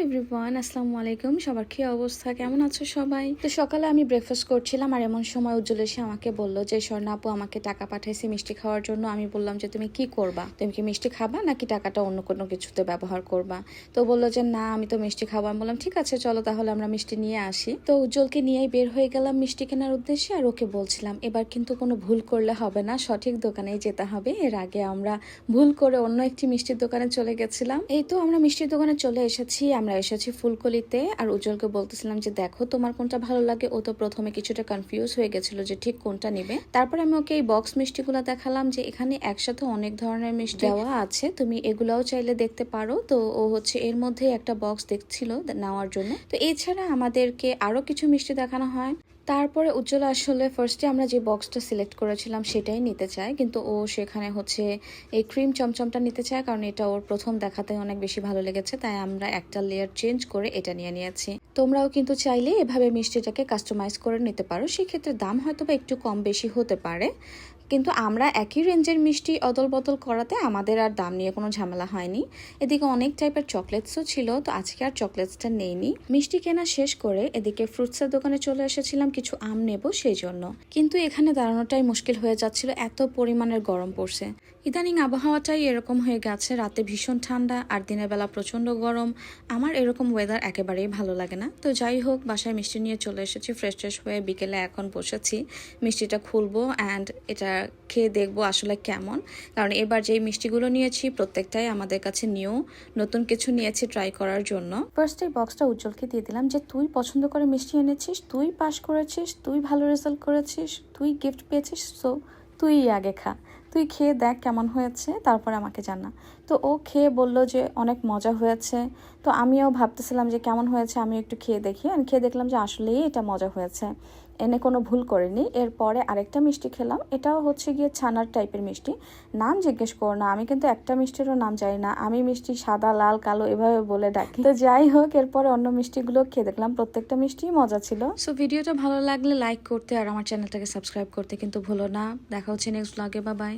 Everyone, আসসালামু আলাইকুম। সবার কি অবস্থা, কেমন আছো সবাই? তো সকালে আমি ব্রেকফাস্ট করছিলাম আর এমন সময় উজ্জ্বল এসে আমাকে বলল যে স্বর্ণা আপু আমাকে টাকা পাঠাইছে মিষ্টি খাওয়ার জন্য। আমি বললাম যে তুমি কি করবা, তুমি কি মিষ্টি খাবা নাকি টাকাটা অন্য কোনো কিছুতে ব্যবহার করবা? তো বললো যে না, আমি তো মিষ্টি খাবো। আমি বললাম ঠিক আছে, চলো তাহলে আমরা মিষ্টি নিয়ে আসি। তো উজ্জ্বলকে নিয়েই বের হয়ে গেলাম মিষ্টি কেনার উদ্দেশ্যে। আর ওকে বলছিলাম এবার কিন্তু কোনো ভুল করলে হবে না, সঠিক দোকানেই যেতে হবে। এর আগে আমরা ভুল করে অন্য একটি মিষ্টির দোকানে চলে গেছিলাম। এই তো আমরা মিষ্টির দোকানে চলে এসেছি। আমরা এসেছি ফুলকলিতে। আর উজ্জ্বলকে বলতেছিলাম যে দেখো তোমার কোনটা ভালো লাগে। ও তো প্রথমে কিছুটা কনফিউজ হয়ে গেছিল যে ঠিক কোনটা নিবে। তারপরে আমি ওকে এই বক্স মিষ্টিগুলো দেখালাম যে এখানে একসাথে অনেক ধরনের মিষ্টি দেওয়া আছে, তুমি এগুলাও চাইলে দেখতে পারো। তো ও হচ্ছে এর মধ্যে একটা বক্স দেখছিল নেওয়ার জন্য। তো এছাড়া আমাদেরকে আরো কিছু মিষ্টি দেখানো হয়। তারপরে উজ্জ্বল আসলে ফার্স্টে আমরা যে বক্সটা সিলেক্ট করেছিলাম সেটাই নিতে চায়, কিন্তু ও সেখানে হচ্ছে এই ক্রিম চমচমটা নিতে চায়, কারণ এটা ওর প্রথম দেখাতে অনেক বেশি ভালো লেগেছে। তাই আমরা একটা লেয়ার চেঞ্জ করে এটা নিয়ে নিয়েছি। তোমরাও কিন্তু চাইলে এভাবে মিষ্টিটাকে কাস্টমাইজ করে নিতে পারো। সেক্ষেত্রে দাম হয়তো বা একটু কম বেশি হতে পারে, কিন্তু আমরা একই রেঞ্জের মিষ্টি অদল বদল করাতে আমাদের আর দাম নিয়ে কোনো ঝামেলা হয়নি। এদিকে অনেক টাইপের চকলেটসও ছিল, তো আজকে আর চকলেটসটা নেইনি। মিষ্টি কেনা শেষ করে এদিকে ফ্রুটসের দোকানে চলে এসেছিলাম কিছু আম নেব সেই জন্য। কিন্তু এখানে দাঁড়ানোটাই মুশকিল হয়ে যাচ্ছিল, এত পরিমাণের গরম পড়ছে। ইদানিং আবহাওয়াটাই এরকম হয়ে গেছে, রাতে ভীষণ ঠান্ডা আর দিনের বেলা প্রচন্ড গরম। আমার এরকম ওয়েদার একেবারেই ভালো লাগে না। তো যাই হোক, বাসায় মিষ্টি নিয়ে চলে এসেছি ফ্রেশ ট্রেশ হয়ে। বিকেলে এখন বসেছি, মিষ্টিটা খুলবো অ্যান্ড এটা খেয়ে দেখবো আসলে কেমন। কারণ এবার যেই মিষ্টিগুলো নিয়েছি প্রত্যেকটাই আমাদের কাছে নিউ, নতুন কিছু নিয়েছি ট্রাই করার জন্য। ফার্স্ট এই বক্সটা উজ্জ্বলকে দিয়ে দিলাম যে তুই পছন্দ করে মিষ্টি এনেছিস, তুই পাস করেছিস, তুই ভালো রেজাল্ট করেছিস, তুই গিফট পেয়েছিস, সো তুই আগে খা, তুই খেয়ে দেখ কেমন হয়েছে, তারপরে আমাকে জানা। তো ও খেয়ে বলল যে অনেক মজা হয়েছে। তো আমিও ভাবতেছিলাম যে কেমন হয়েছে, আমি একটু খেয়ে দেখি। আর খেয়ে দেখলাম যে আসলেই এটা মজা হয়েছে, এনে কোনো ভুল করিনি। এরপরে আরেকটা মিষ্টি খেলাম, এটাও হচ্ছে গিয়ে ছানার টাইপের মিষ্টি। নাম জিজ্ঞেস করো না, আমি কিন্তু একটা মিষ্টিরও নাম জানি না। আমি মিষ্টি সাদা লাল কালো এভাবে বলে ডাকি। তো যাই হোক, এরপরে অন্য মিষ্টিগুলো খেয়ে দেখলাম, প্রত্যেকটা মিষ্টি মজা ছিল। সো ভিডিওটা ভালো লাগলে লাইক করতে আর আমার চ্যানেলটাকে সাবস্ক্রাইব করতে কিন্তু ভুলো না। দেখা হচ্ছে নেক্সট ব্লগে, বাই বাই।